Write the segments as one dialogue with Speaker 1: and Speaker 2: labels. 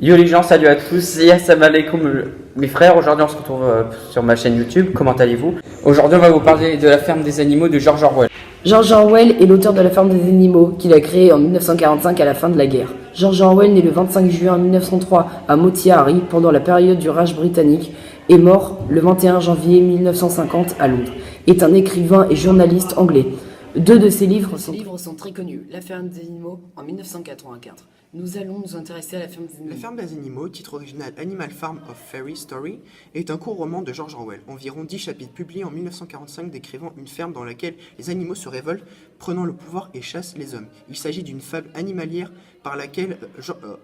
Speaker 1: Yo les gens, salut à tous, et assalamu alaikum mes frères. Aujourd'hui on se retrouve sur ma chaîne YouTube, comment allez-vous? Aujourd'hui on va vous parler de La ferme des animaux de George Orwell.
Speaker 2: George Orwell est l'auteur de La ferme des animaux qu'il a créé en 1945 à la fin de la guerre. George Orwell, né le 25 juin 1903 à Motihari pendant la période du Raj britannique, est mort le 21 janvier 1950 à Londres, est un écrivain et journaliste anglais. Deux de ses livres sont très connus. La ferme des animaux en 1984. Nous allons nous intéresser à La ferme des animaux.
Speaker 3: La ferme des animaux, titre original Animal Farm of Fairy Story, est un court roman de George Orwell, environ 10 chapitres publiés en 1945 décrivant une ferme dans laquelle les animaux se révoltent, prenant le pouvoir et chassent les hommes. Il s'agit d'une fable animalière par laquelle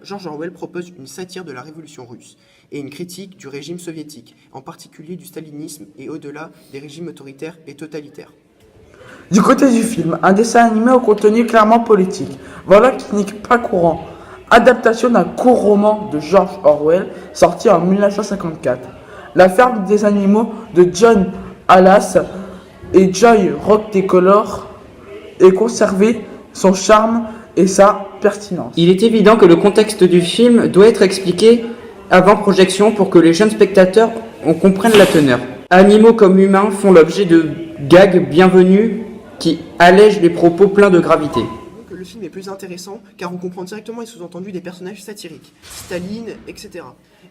Speaker 3: George Orwell propose une satire de la révolution russe et une critique du régime soviétique, en particulier du stalinisme et au-delà des régimes autoritaires et totalitaires.
Speaker 4: Du côté du film, un dessin animé au contenu clairement politique. Voilà qui n'est pas courant. Adaptation d'un court roman de George Orwell sorti en 1954. La ferme des animaux de John Halas et Joy Rocktacolor est conservé son charme et sa pertinence.
Speaker 1: Il est évident que le contexte du film doit être expliqué avant projection pour que les jeunes spectateurs en comprennent la teneur. Animaux comme humains font l'objet de gags bienvenus qui allègent les propos pleins de gravité.
Speaker 3: Que le film est plus intéressant car on comprend directement les sous-entendus des personnages satiriques, Staline, etc.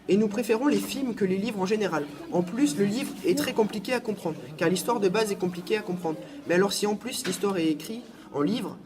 Speaker 3: Et nous préférons les films que les livres en général. En plus, le livre est très compliqué à comprendre, car l'histoire de base est compliquée à comprendre. Mais alors si en plus l'histoire est écrite en livre,